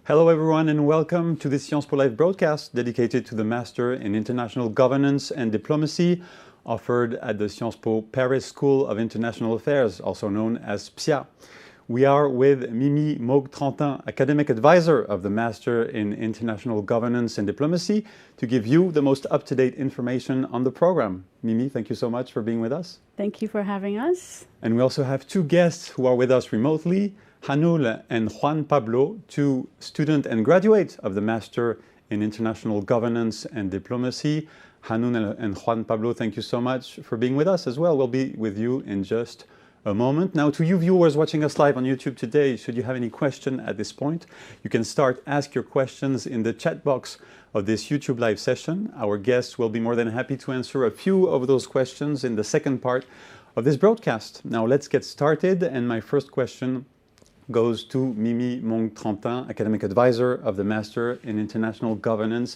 Hello everyone and welcome to the Sciences Po Live broadcast dedicated to the Master in International Governance and Diplomacy offered at the Sciences Po Paris School of International Affairs, also known as PSIA. We are with Mimi Mogue-Trentin, Academic Advisor of the Master in International Governance and Diplomacy, to give you the most up-to-date information on the program. Mimi, thank you so much for being with us. Thank you for having us. And we also have two guests who are with us remotely, Hanul and Juan Pablo, two student and graduate of the Master in International Governance and Diplomacy. Hanul and Juan Pablo, thank you so much for being with us as well. We'll be with you in just a moment. Now, to you viewers watching us live on YouTube today, should you have any question at this point, you can ask your questions in the chat box of this YouTube live session. Our guests will be more than happy to answer a few of those questions in the second part of this broadcast. Now, let's get started. And my first question goes to Mimi Mogue-Trentin, Academic Advisor of the Master in International Governance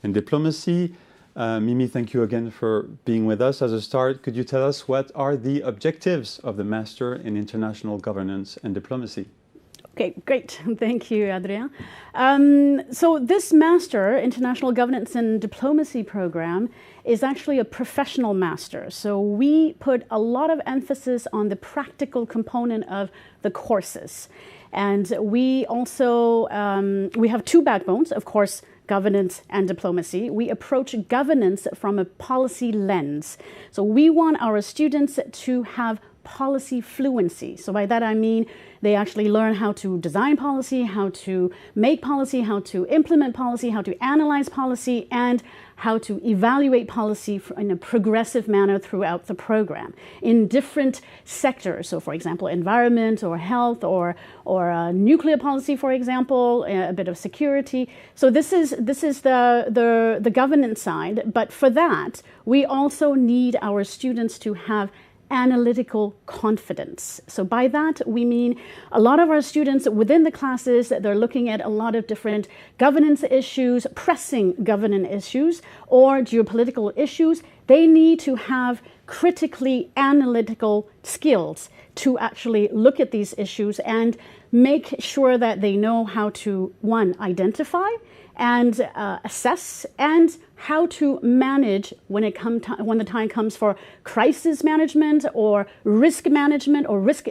and Diplomacy. Mimi, thank you again for being with us. As a start, could you tell us what are the objectives of the Master in International Governance and Diplomacy? Okay, great. Thank you, Adrien. So this Master International Governance and Diplomacy program is actually a professional master. So we put a lot of emphasis on the practical component of the courses. And we also, we have two backbones, of course, governance and diplomacy. We approach governance from a policy lens. So we want our students to have policy fluency. So by that I mean they actually learn how to design policy, how to make policy, how to implement policy, how to analyze policy, and how to evaluate policy in a progressive manner throughout the program in different sectors. So for example, environment or health or nuclear policy, for example, a bit of security. So this is the governance side. But for that, we also need our students to have analytical confidence. So by that, we mean a lot of our students within the classes, they're looking at a lot of different governance issues, pressing governance issues, or geopolitical issues. They need to have critically analytical skills to actually look at these issues and make sure that they know how to, one, identify and assess, and how to manage when the time comes for crisis management or risk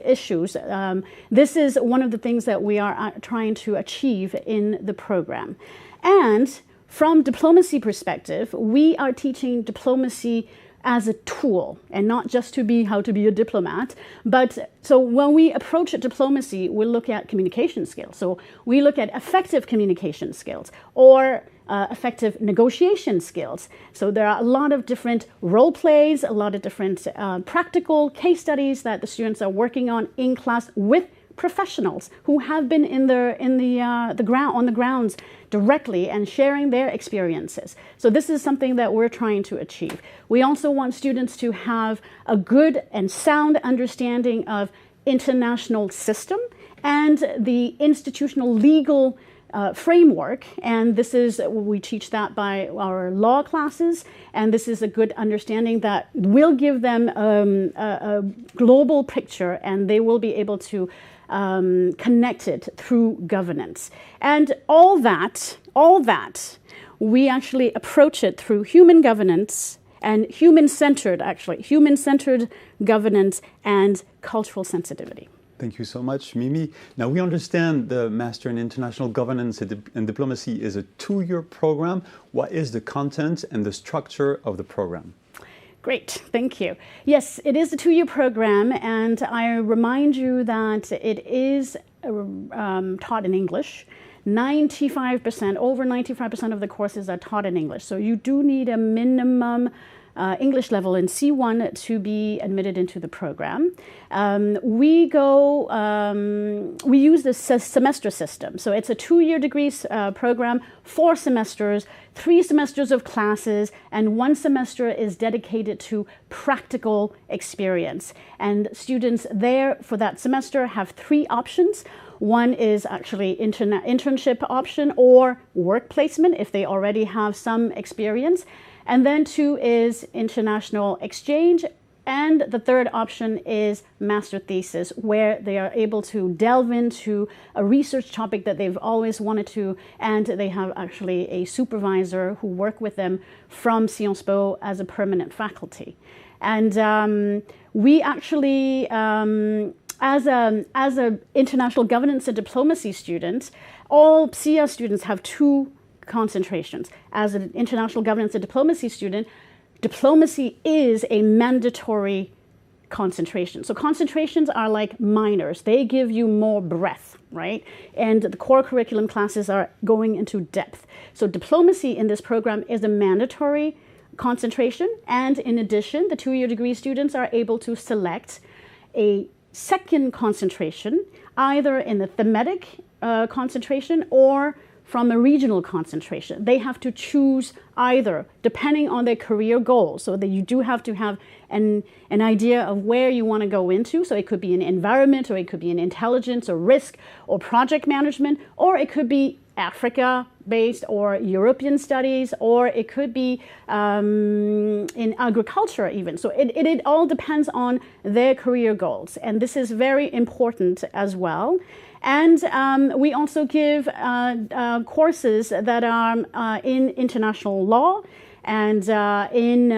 issues. This is one of the things that we are trying to achieve in the program. And from diplomacy perspective, we are teaching diplomacy as a tool and not just how to be a diplomat. But so when we approach diplomacy, we look at communication skills. So we look at effective communication skills or effective negotiation skills. So there are a lot of different role plays, a lot of different practical case studies that the students are working on in class with professionals who have been on the grounds directly and sharing their experiences. So this is something that we're trying to achieve. We also want students to have a good and sound understanding of international system and the institutional legal framework, and we teach that by our law classes, and this is a good understanding that will give them a global picture, and they will be able to connect it through governance. And all that, we actually approach it through human governance and human-centered governance and cultural sensitivity. Thank you so much, Mimi. Now, we understand the Master in International Governance and Diplomacy is a 2-year program. What is the content and the structure of the program? Great, thank you. Yes, it is a 2-year program, and I remind you that it is taught in English. Over 95% of the courses are taught in English. So you do need a minimum English level in C1 to be admitted into the program. We use the semester system. So it's a 2-year degree program, 4 semesters, 3 semesters of classes, and 1 semester is dedicated to practical experience. And students there for that semester have 3 options. One is actually internship option or work placement if they already have some experience. And then 2 is international exchange And the third option is master thesis, where they are able to delve into a research topic that they've always wanted to, and they have actually a supervisor who work with them from Sciences Po as a permanent faculty. And we actually, as a international governance and diplomacy student, all PSIA students have two concentrations. As an international governance and diplomacy student, diplomacy is a mandatory concentration. So concentrations are like minors. They give you more breadth, right? And the core curriculum classes are going into depth. So diplomacy in this program is a mandatory concentration. And in addition, the two-year degree students are able to select a second concentration, either in the thematic concentration or from a regional concentration. They have to choose either, depending on their career goals, so that you do have to have an idea of where you want to go into. So it could be an environment, or it could be an intelligence or risk or project management, or it could be Africa-based or European studies, or it could be in agriculture even. So it all depends on their career goals. And this is very important as well. And we also give courses that are in international law and in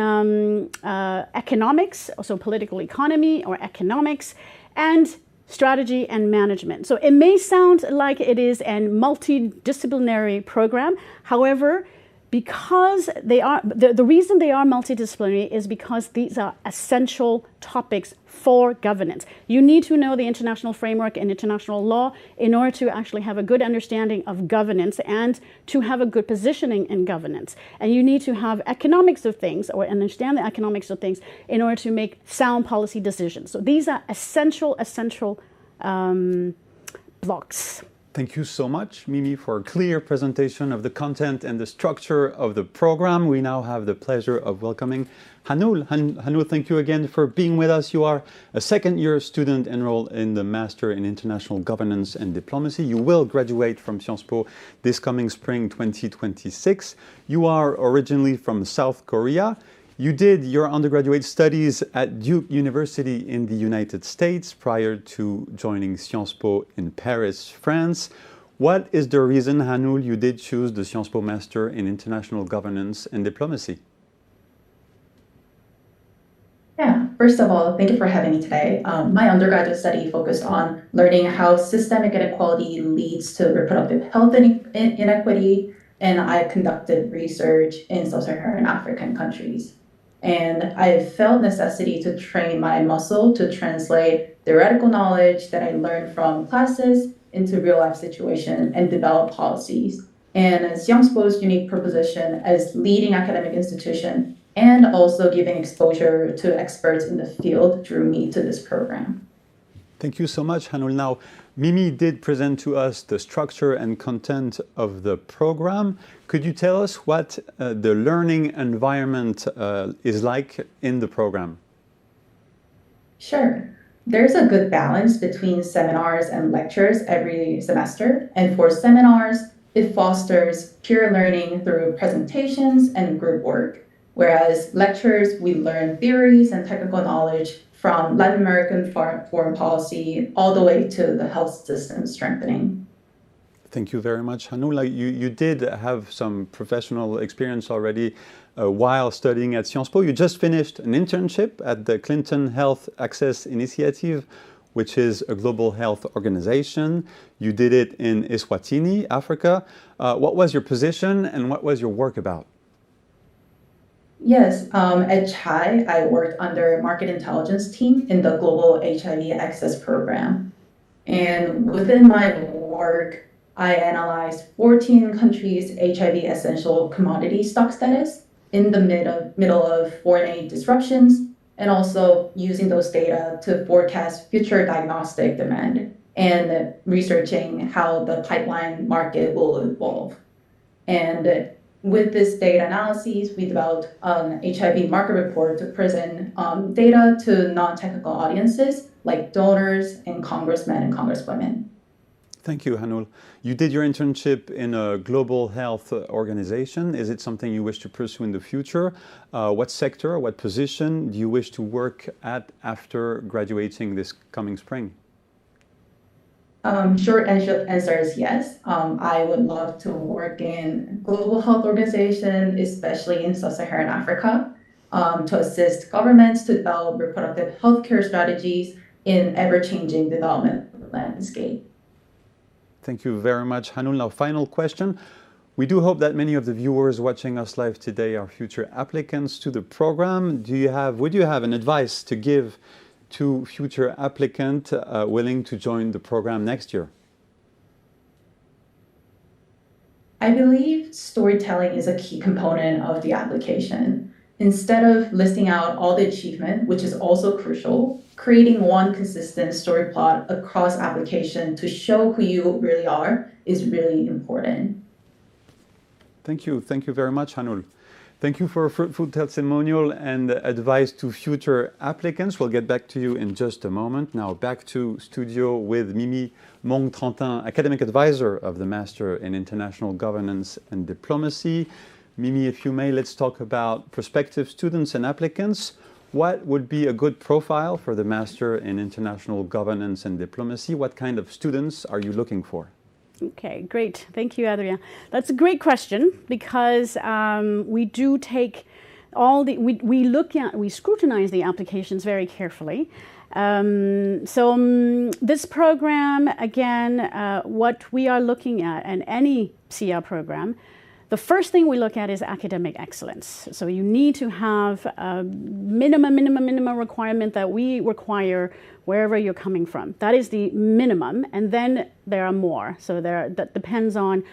economics, also political economy or economics, and strategy and management. So it may sound like it is a multidisciplinary program. However, because they are, the reason they are multidisciplinary is because these are essential topics for governance. You need to know the international framework and international law in order to actually have a good understanding of governance and to have a good positioning in governance. And you need to have economics of things, or understand the economics of things, in order to make sound policy decisions. So these are essential blocks. Thank you so much, Mimi, for a clear presentation of the content and the structure of the program. We now have the pleasure of welcoming Hanul. Hanul, thank you again for being with us. You are a second-year student enrolled in the Master in International Governance and Diplomacy. You will graduate from Sciences Po this coming spring 2026. You are originally from South Korea. You did your undergraduate studies at Duke University in the United States prior to joining Sciences Po in Paris, France. What is the reason, Hanul, you did choose the Sciences Po Master in International Governance and Diplomacy? Yeah, first of all, thank you for having me today. My undergraduate study focused on learning how systemic inequality leads to reproductive health inequity, and I conducted research in sub-Saharan African countries. And I felt necessity to train my muscle to translate theoretical knowledge that I learned from classes into real-life situations and develop policies. And Sciences Po's unique proposition as leading academic institution and also giving exposure to experts in the field drew me to this program. Thank you so much, Hanul. Now, Mimi did present to us the structure and content of the program. Could you tell us what the learning environment is like in the program? Sure. There's a good balance between seminars and lectures every semester. And for seminars, it fosters peer learning through presentations and group work. Whereas lectures, we learn theories and technical knowledge from Latin American foreign policy all the way to the health system strengthening. Thank you very much, Hanul. You did have some professional experience already while studying at Sciences Po. You just finished an internship at the Clinton Health Access Initiative, which is a global health organization. You did it in Eswatini, Africa. What was your position and what was your work about? Yes, at CHI, I worked under market intelligence team in the global HIV access program. And within my work, I analyzed 14 countries' HIV essential commodity stock status in the middle of foreign aid disruptions, and also using those data to forecast future diagnostic demand and researching how the pipeline market will evolve. And with this data analysis, we developed an HIV market report to present data to non-technical audiences like donors and congressmen and congresswomen. Thank you, Hanul. You did your internship in a global health organization. Is it something you wish to pursue in the future? What sector, what position do you wish to work at after graduating this coming spring? Short answer is yes. I would love to work in global health organization, especially in sub-Saharan Africa, to assist governments to develop reproductive healthcare strategies in ever-changing development landscape. Thank you very much, Hanul. Now, final question. We do hope that many of the viewers watching us live today are future applicants to the program. Would you have an advice to give to future applicant willing to join the program next year? I believe storytelling is a key component of the application. Instead of listing out all the achievement, which is also crucial, creating one consistent story plot across application to show who you really are is really important. Thank you. Thank you very much, Hanul. Thank you for a fruitful testimonial and advice to future applicants. We'll get back to you in just a moment. Now back to studio with Mimi Mong-Trentin, Academic Advisor of the Master in International Governance and Diplomacy. Mimi, if you may, let's talk about prospective students and applicants. What would be a good profile for the Master in International Governance and Diplomacy? What kind of students are you looking for? Okay, great. Thank you, Adrien. That's a great question because we do take we scrutinize the applications very carefully. This program, again, what we are looking at, and any PSIA program, the first thing we look at is academic excellence. So you need to have a minimum requirement that we require wherever you're coming from. That is the minimum, and then there are more. So that depends on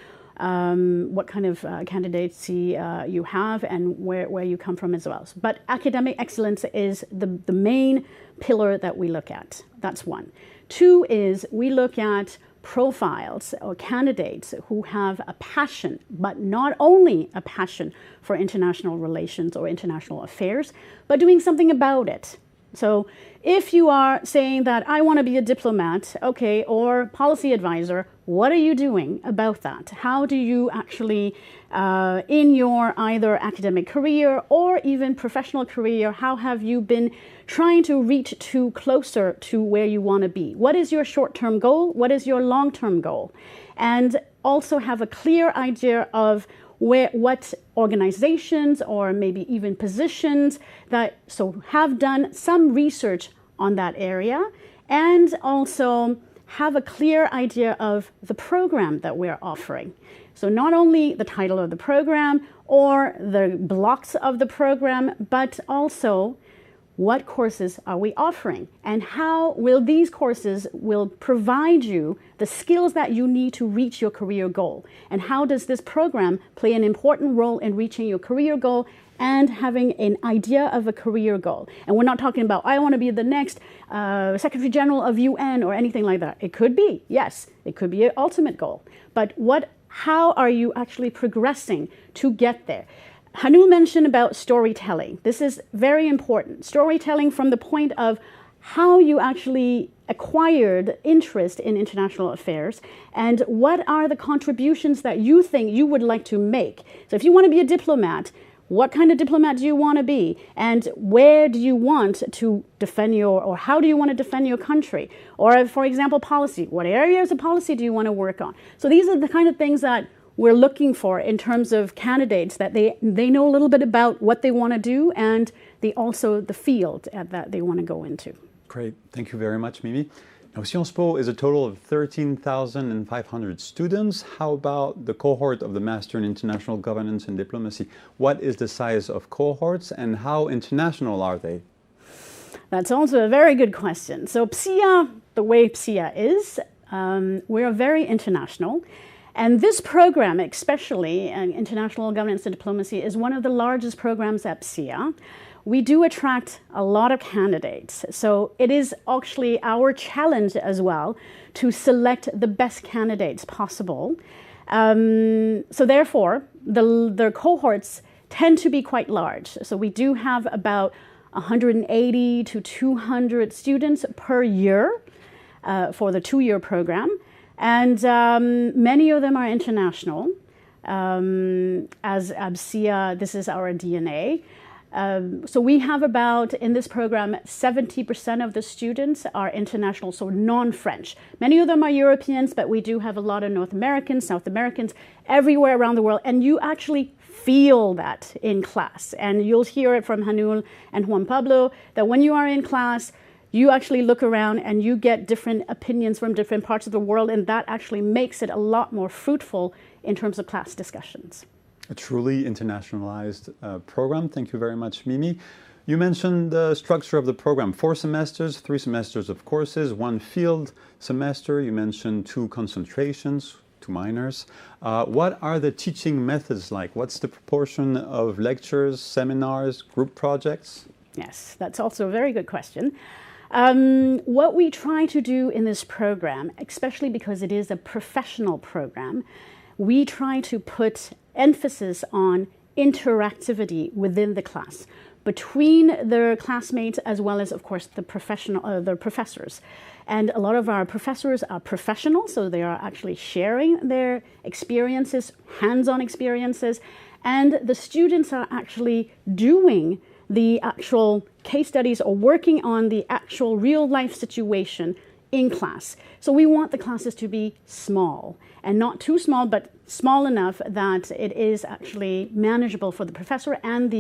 what kind of candidacy you have and where you come from as well. But academic excellence is the main pillar that we look at. That's one. Two is we look at profiles or candidates who have a passion, but not only a passion for international relations or international affairs, but doing something about it. So if you are saying that I want to be a diplomat, okay, or policy advisor, what are you doing about that? How do you actually, in your either academic career or even professional career, how have you been trying to reach closer to where you want to be? What is your short-term goal? What is your long-term goal? And also have a clear idea of what organizations or maybe even positions that have done some research on that area, and also have a clear idea of the program that we're offering. So not only the title of the program or the blocks of the program, but also what courses are we offering and how will these courses will provide you the skills that you need to reach your career goal, and how does this program play an important role in reaching your career goal and having an idea of a career goal. And we're not talking about I want to be the next Secretary General of UN or anything like that. It could be, yes, it could be an ultimate goal, but how are you actually progressing to get there? Hanul mentioned about storytelling. This is very important. Storytelling from the point of how you actually acquired interest in international affairs and what are the contributions that you think you would like to make. So if you want to be a diplomat, what kind of diplomat do you want to be? And where do you want to defend or how do you want to defend your country? Or for example, policy. What areas of policy do you want to work on? So these are the kind of things that we're looking for in terms of candidates, that they know a little bit about what they want to do and also the field that they want to go into. Great. Thank you very much, Mimi. Now, Sciences Po is a total of 13,500 students. How about the cohort of the Master in International Governance and Diplomacy? What is the size of cohorts and how international are they? That's also a very good question. So PSIA, the way PSIA is, we're very international. And this program, especially International Governance and Diplomacy, is one of the largest programs at PSIA. We do attract a lot of candidates. So it is actually our challenge as well to select the best candidates possible. So therefore, the cohorts tend to be quite large. So we do have about 180 to 200 students per year for the 2-year program. And many of them are international. As PSIA, this is our DNA. So we have about, in this program, 70% of the students are international, so non-French. Many of them are Europeans, but we do have a lot of North Americans, South Americans, everywhere around the world. And you actually feel that in class. And you'll hear it from Hanul and Juan Pablo, that when you are in class, you actually look around and you get different opinions from different parts of the world, and that actually makes it a lot more fruitful in terms of class discussions. A truly internationalized program. Thank you very much, Mimi. You mentioned the structure of the program. 4 semesters, 3 semesters of courses, 1 field semester. You mentioned 2 concentrations, 2 minors. What are the teaching methods like? What's the proportion of lectures, seminars, group projects? Yes, that's also a very good question. What we try to do in this program, especially because it is a professional program, we try to put emphasis on interactivity within the class, between the classmates as well as, of course, the professors. And a lot of our professors are professionals, so they are actually sharing their experiences, hands-on experiences, and the students are actually doing the actual case studies or working on the actual real-life situation in class. So we want the classes to be small, and not too small, but small enough that it is actually manageable for the professor and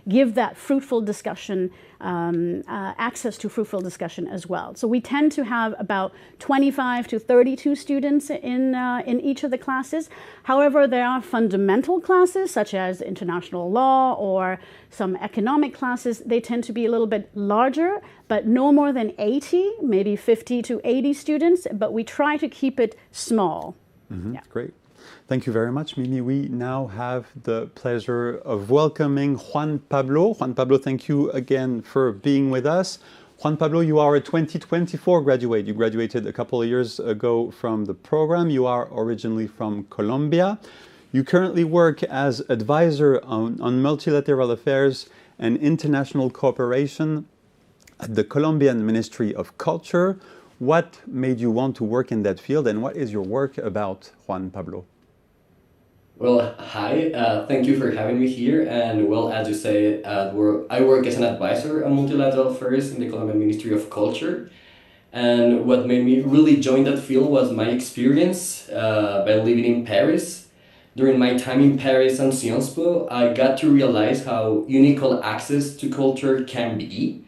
give that fruitful discussion, access to fruitful discussion as well. So we tend to have about 25 to 32 students in each of the classes. However, there are fundamental classes such as international law or some economic classes. They tend to be a little bit larger, but no more than 80, maybe 50 to 80 students, but we try to keep it small. Mm-hmm. Yeah. Great. Thank you very much, Mimi. We now have the pleasure of welcoming Juan Pablo. Juan Pablo, thank you again for being with us. Juan Pablo, you are a 2024 graduate. You graduated a couple of years ago from the program. You are originally from Colombia. You currently work as advisor on multilateral affairs and international cooperation at the Colombian Ministry of Culture. What made you want to work in that field, and what is your work about, Juan Pablo? Well, hi, thank you for having me here. And well, as you say, I work as an advisor on multilateral affairs in the Colombian Ministry of Culture. And what made me really join that field was my experience by living in Paris. During my time in Paris and Sciences Po, I got to realize how unequal access to culture can be.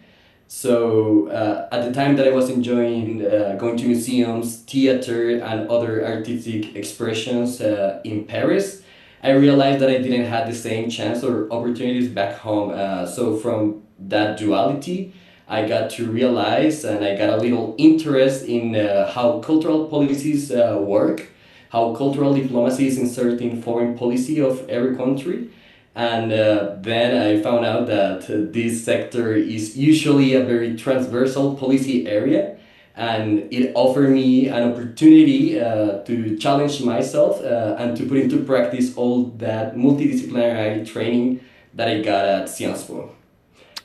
So at the time that I was enjoying going to museums, theater, and other artistic expressions in Paris, I realized that I didn't have the same chance or opportunities back home. So from that duality, I got to realize, and I got a little interest in how cultural policies work, how cultural diplomacy is inserted in foreign policy of every country. And then I found out that this sector is usually a very transversal policy area, and it offered me an opportunity to challenge myself and to put into practice all that multidisciplinary training that I got at Sciences Po.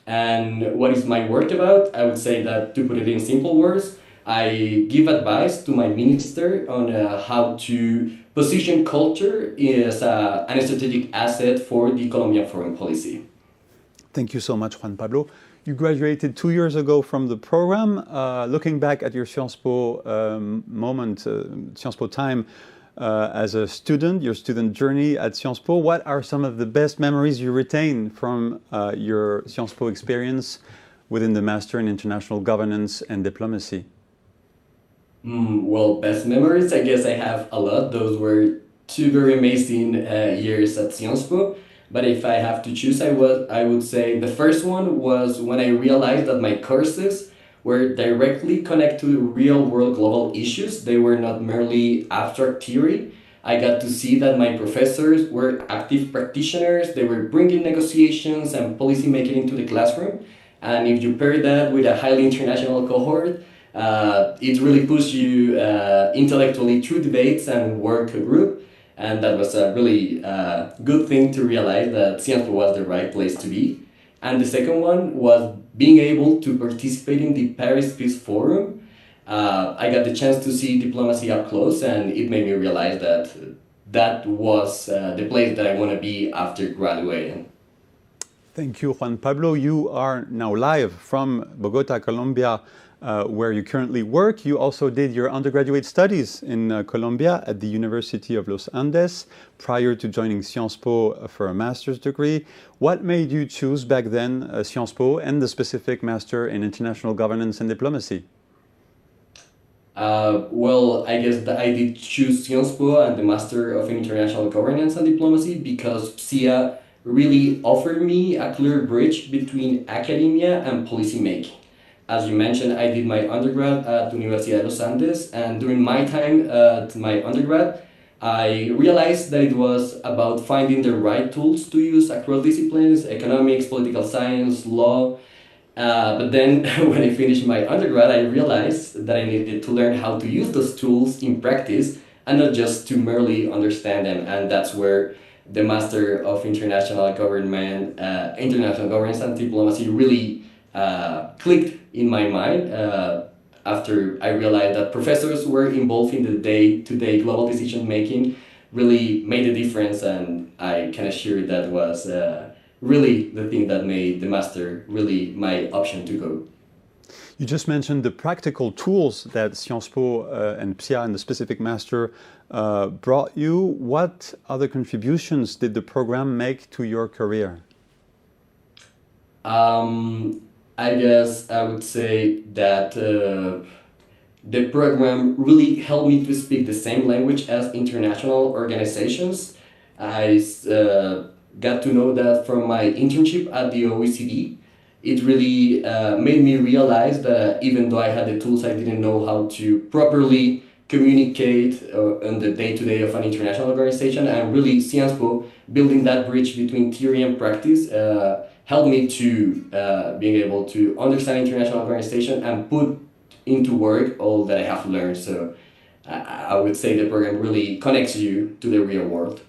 And what is my work about? I would say that, to put it in simple words, I give advice to my minister on how to position culture as an strategic asset for the Colombian foreign policy. Thank you so much, Juan Pablo. You graduated 2 years ago from the program. Looking back at your Sciences Po Sciences Po time as a student, your student journey at Sciences Po, what are some of the best memories you retain from your Sciences Po experience within the Master in International Governance and Diplomacy? Well, best memories, I guess I have a lot. Those were 2 very amazing years at Sciences Po. But if I have to choose, I would say the first one was when I realized that my courses were directly connected to real-world global issues. They were not merely abstract theory. I got to see that my professors were active practitioners. They were bringing negotiations and policy making into the classroom. And if you pair that with a highly international cohort, it really pushed you intellectually through debates and work group. And that was a really good thing to realize that Sciences Po was the right place to be. And the second one was being able to participate in the Paris Peace Forum I got the chance to see diplomacy up close, and it made me realize that that was the place that I want to be after graduating. Thank you, Juan Pablo. You are now live from Bogota, Colombia, where you currently work. You also did your undergraduate studies in Colombia at the University of Los Andes prior to joining Sciences Po for a master's degree. What made you choose back then Sciences Po and the specific master in international governance and diplomacy? Well, I guess that I did choose Sciences Po and the Master of International Governance and Diplomacy because PSIA really offered me a clear bridge between academia and policymaking. As you mentioned, I did my undergrad at the University of Los Andes, and during my time at my undergrad, I realized that it was about finding the right tools to use across disciplines, economics, political science, law. But then when I finished my undergrad, I realized that I needed to learn how to use those tools in practice and not just to merely understand them. And that's where the Master of International Governance and Diplomacy really clicked in my mind after I realized that professors were involved in the day-to-day global decision-making really made a difference, and I can assure that was really the thing that made the master really my option to go. You just mentioned the practical tools that Sciences Po and PSIA and the specific master brought you. What other contributions did the program make to your career? I guess I would say that the program really helped me to speak the same language as international organizations. I got to know that from my internship at the OECD. It really made me realize that even though I had the tools, I didn't know how to properly communicate on the day-to-day of an international organization. And really, Sciences Po, building that bridge between theory and practice, helped me to being able to understand international organization and put into work all that I have learned. So I would say the program really connects you to the real world.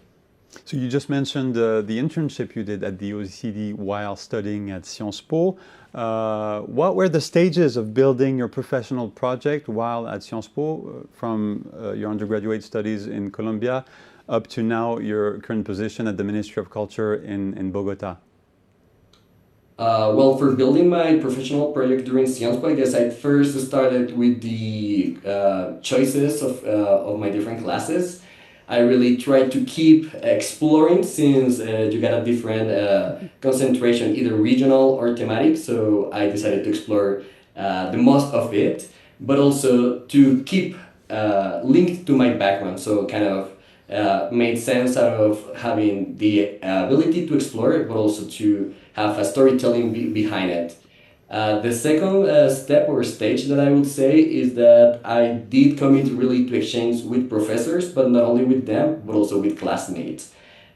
So you just mentioned the internship you did at the OECD while studying at Sciences Po. What were the stages of building your professional project while at Sciences Po, from your undergraduate studies in Colombia up to now your current position at the Ministry of Culture in Bogota? Well, for building my professional project during Sciences Po, I guess I first started with the choices of my different classes. I really tried to keep exploring since you got a different concentration, either regional or thematic. So I decided to explore the most of it, but also to keep linked to my background. So kind of made sense out of having the ability to explore, but also to have a storytelling behind it. The second step or stage that I would say is that I did commit really to exchange with professors, but not only with them, but also with classmates.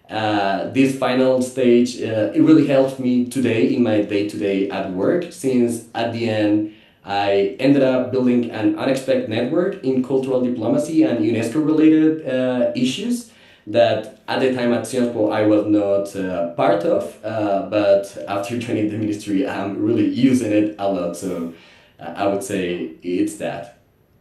This final stage, it really helps me today in my day-to-day at work, since at the end, I ended up building an unexpected network in cultural diplomacy and UNESCO-related issues that at the time at Sciences Po I was not part of, but after joining the ministry I'm really using it a lot, so I would say it's that.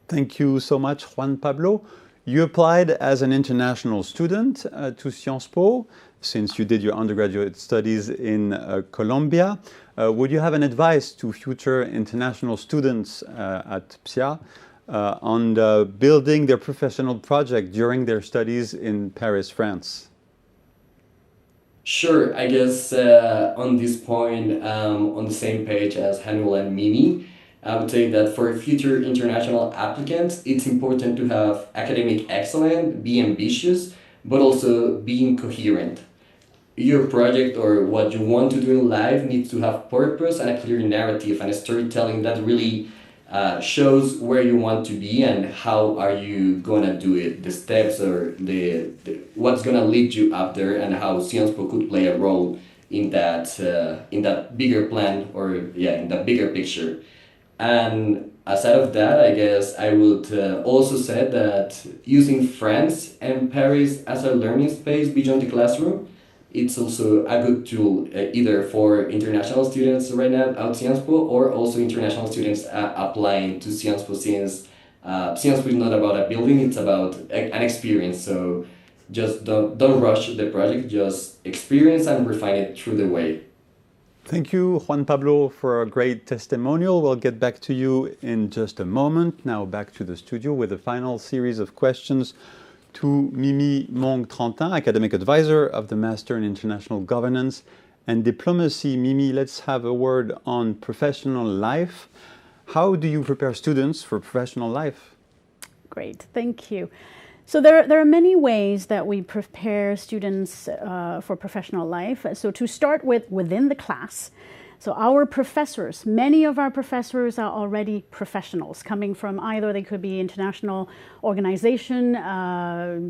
Thank you so much, Juan Pablo. You applied as an international student to Sciences Po since you did your undergraduate studies in Colombia. Would you have an advice to future international students at PSIA on building their professional project during their studies in Paris, France? Sure, I guess on this point, on the same page as Hanul and Mimi, I would say that for future international applicants, it's important to have academic excellence, be ambitious, but also being coherent. Your project or what you want to do in life needs to have purpose and a clear narrative and a storytelling that really shows where you want to be and how are you gonna do it, the steps or the what's gonna lead you up there, and how Sciences Po could play a role in that bigger plan, or in that bigger picture. And aside of that, I guess I would also say that using France and Paris as a learning space beyond the classroom, it's also a good tool either for international students right now at Sciences Po, or also international students applying to Sciences Po, since Sciences Po is not about a building, it's about an experience. So just don't rush the project, just experience and refine it through the way. Thank you, Juan Pablo, for a great testimonial. We'll get back to you in just a moment. Now back to the studio with a final series of questions to Mimi Mong-Trentin, Academic Advisor of the Master in International Governance and Diplomacy. Mimi, let's have a word on professional life. How do you prepare students for professional life? Great, thank you. So there are many ways that we prepare students for professional life. So to start with, within the class, so our professors, many of our professors are already professionals coming from either they could be international organization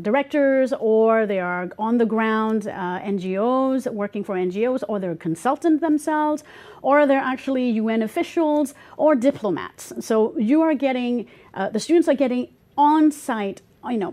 directors, or they are on the ground NGOs, working for NGOs, or they're consultants themselves, or they're actually UN officials or diplomats. So you are getting, the students are getting on-site, right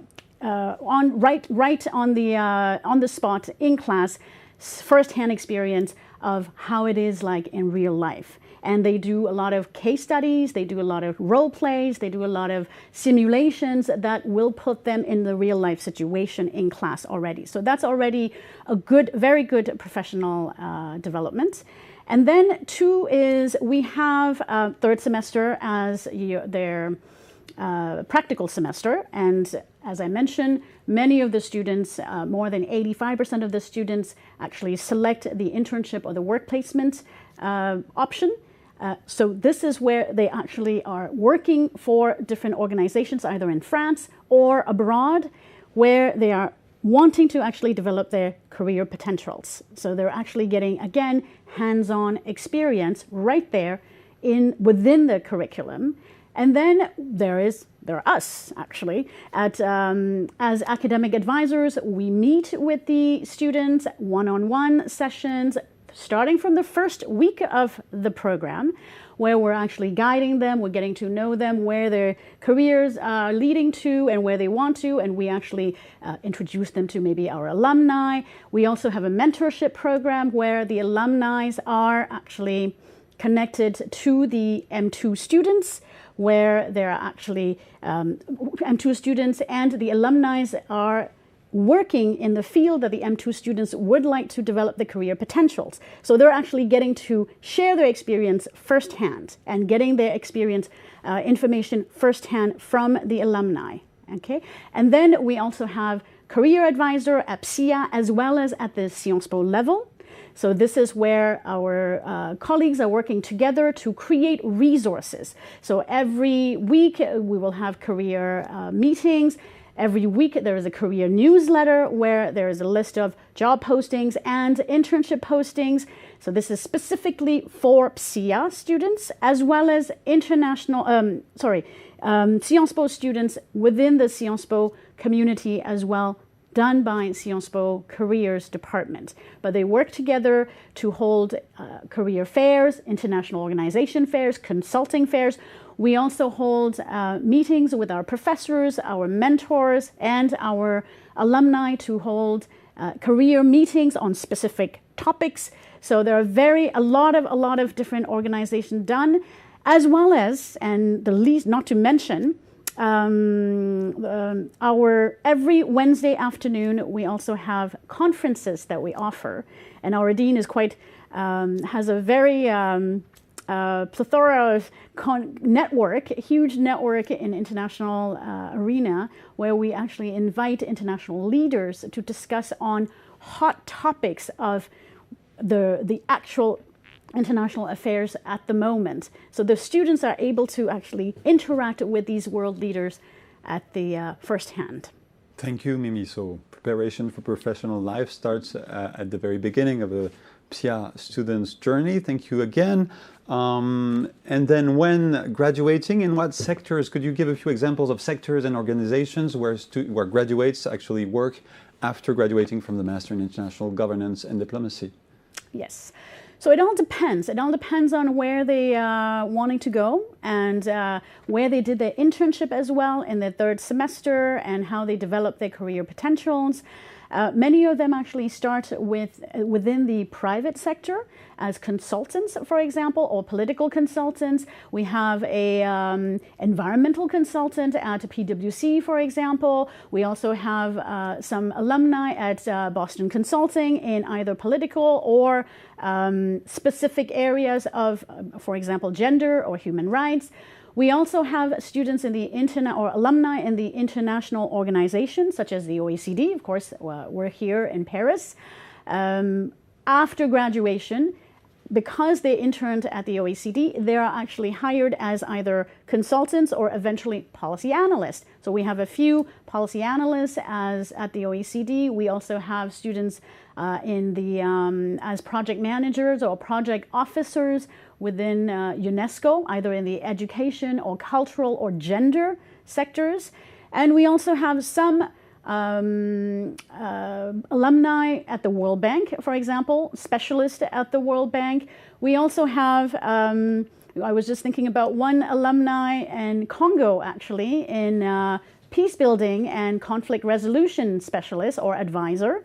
on the spot in class, first-hand experience of how it is like in real life. And they do a lot of case studies, they do a lot of role plays, they do a lot of simulations that will put them in the real life situation in class already. So that's already a good, very good professional development. And then two is we have third semester as their practical semester, and as I mentioned, many of the students, more than 85% of the students actually select the internship or the work placement option. So this is where they actually are working for different organizations, either in France or abroad, where they are wanting to actually develop their career potentials. So they're actually getting, again, hands-on experience right there within the curriculum. And then there are us, actually. As academic advisors, we meet with the students, one-on-one sessions, starting from the first week of the program, where we're actually guiding them, we're getting to know them, where their careers are leading to and where they want to, and we actually introduce them to maybe our alumni. We also have a mentorship program where the alumni are actually connected to the M2 students, where there are actually M2 students and the alumni are working in the field that the M2 students would like to develop the career potentials. So they're actually getting to share their experience firsthand and getting their experience information firsthand from the alumni. Okay, and then we also have career advisor at PSIA as well as at the Sciences Po level. So this is where our colleagues are working together to create resources. So every week we will have career meetings. Every week there is a career newsletter where there is a list of job postings and internship postings. So this is specifically for PSIA students as well as Sciences Po students within the Sciences Po community as well, done by Sciences Po Careers Department. But they work together to hold career fairs, international organization fairs, consulting fairs. We also hold meetings with our professors, our mentors, and our alumni to hold career meetings on specific topics. So there are a lot of different organizations done, as well as, and the least not to mention, our every Wednesday afternoon we also have conferences that we offer, and our dean is quite has a very plethora of huge network in international arena, where we actually invite international leaders to discuss on hot topics of the actual international affairs at the moment. So the students are able to actually interact with these world leaders at the first hand. Thank you, Mimi. So preparation for professional life starts at the very beginning of a PSIA student's journey. Thank you again. And then when graduating, in what sectors, could you give a few examples of sectors and organizations where graduates actually work after graduating from the Master in International Governance and Diplomacy? Yes. So it all depends. It all depends on where they wanting to go and where they did their internship as well in their third semester and how they develop their career potentials. Many of them actually start within the private sector as consultants, for example, or political consultants. We have a environmental consultant at PwC, for example. We also have some alumni at Boston Consulting in either political or specific areas of, for example, gender or human rights. We also have students in the or alumni in the international organizations, such as the OECD. Of course, we're here in Paris. After graduation, because they interned at the OECD, they are actually hired as either consultants or eventually policy analysts. So we have a few policy analysts at the OECD. We also have students as project managers or project officers within UNESCO, either in the education or cultural or gender sectors. And we also have some alumni at the World Bank, for example, specialists at the World Bank. We also have, I was just thinking about one alumni in Congo, actually, in peace building and conflict resolution specialist or advisor.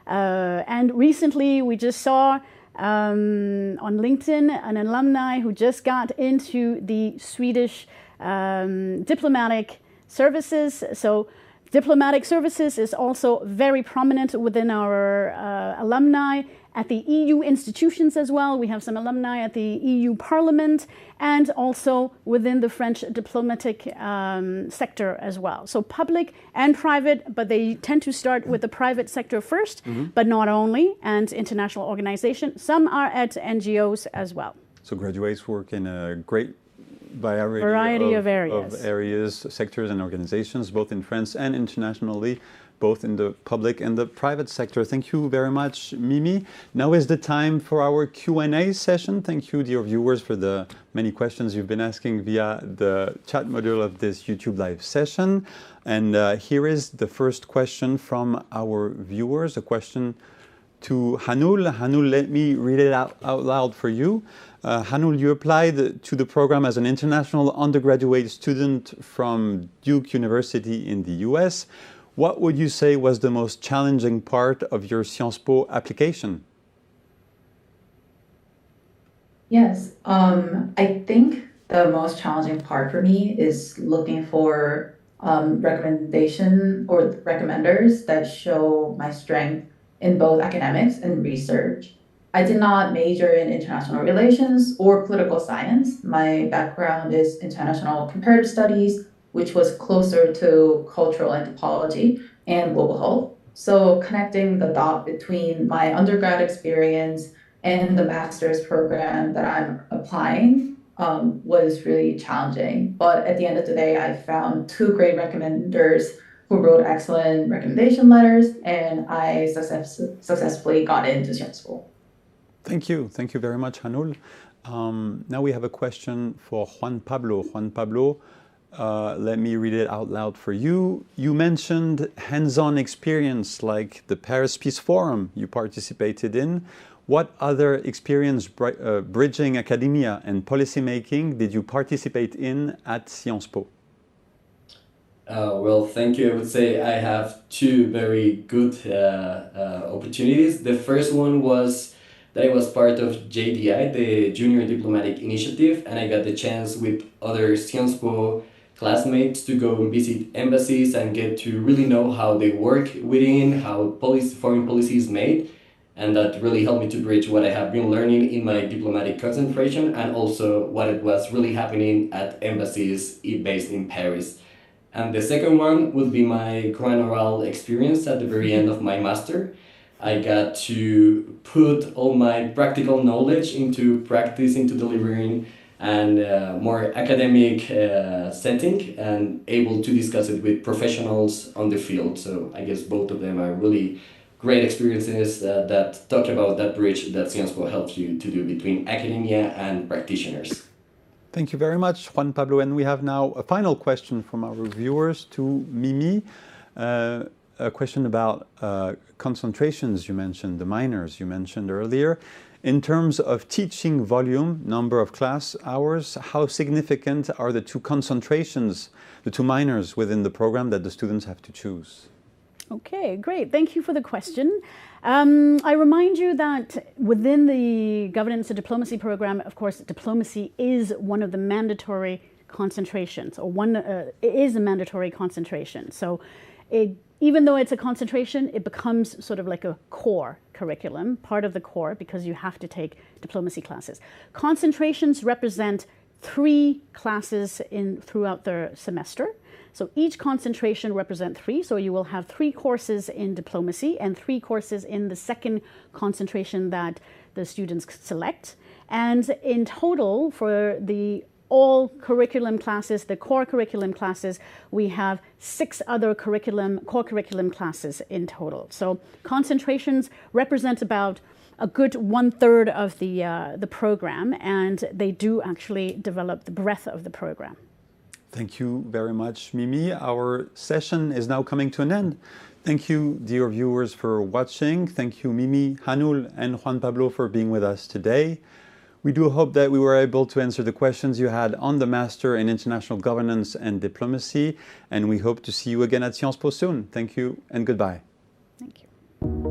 And recently we just saw on LinkedIn an alumni who just got into the Swedish diplomatic services. So diplomatic services is also very prominent within our alumni at the EU institutions as well. We have some alumni at the EU Parliament and also within the French diplomatic sector as well. So public and private, but they tend to start with the private sector first, but not only, and international organizations. Some are at NGOs as well. So graduates work in a great variety of areas, sectors and organizations, both in France and internationally, both in the public and the private sector. Thank you very much, Mimi. Now is the time for our Q&A session. Thank you, dear viewers, for the many questions you've been asking via the chat module of this YouTube live session. And here is the first question from our viewers, a question to Hanul. Hanul, let me read it out loud for you. Hanul, you applied to the program as an international undergraduate student from Duke University in the US. What would you say was the most challenging part of your Sciences Po application? Yes, I think the most challenging part for me is looking for recommendation or recommenders that show my strength in both academics and research. I did not major in international relations or political science. My background is international comparative studies, which was closer to cultural anthropology and global health. So connecting the dot between my undergrad experience and the master's program that I'm applying was really challenging. But at the end of the day, I found two great recommenders who wrote excellent recommendation letters, and I successfully got into Sciences Po. Thank you. Thank you very much, Hanul. Now we have a question for Juan Pablo. Juan Pablo, let me read it out loud for you. You mentioned hands-on experience like the Paris Peace Forum you participated in. What other experience bridging academia and policymaking did you participate in at Sciences Po? Well, thank you. I would say I have two very good opportunities. The first one was that I was part of JDI, the Junior Diplomatic Initiative, and I got the chance with other Sciences Po classmates to go and visit embassies and get to really know how they work within, how foreign policy is made. And that really helped me to bridge what I have been learning in my diplomatic concentration and also what it was really happening at embassies based in Paris. And the second one would be my grand oral experience at the very end of my master. I got to put all my practical knowledge into practice, into delivering and more academic setting and able to discuss it with professionals on the field. So I guess both of them are really great experiences that talk about that bridge that Sciences Po helps you to do between academia and practitioners. Thank you very much, Juan Pablo. And we have now a final question from our viewers to Mimi. a question about concentrations you mentioned, the minors you mentioned earlier. In terms of teaching volume, number of class hours, how significant are the two concentrations, the two minors within the program that the students have to choose? Okay, great. Thank you for the question. I remind you that within the Governance and Diplomacy program, of course, diplomacy is one of the mandatory concentrations, or it is a mandatory concentration. So even though it's a concentration, it becomes sort of like a core curriculum, part of the core, because you have to take diplomacy classes. Concentrations represent 3 classes throughout the semester. So each concentration represents 3. So you will have 3 courses in diplomacy and 3 courses in the second concentration that the students select. And in total, for all curriculum classes, the core curriculum classes, we have 6 other core curriculum classes in total. So concentrations represent about a good 1/3 of the program, and they do actually develop the breadth of the program. Thank you very much, Mimi. Our session is now coming to an end. Thank you, dear viewers, for watching. Thank you, Mimi, Hanul, and Juan Pablo for being with us today. We do hope that we were able to answer the questions you had on the Master in International Governance and Diplomacy, and we hope to see you again at Sciences Po soon. Thank you and goodbye. Thank you.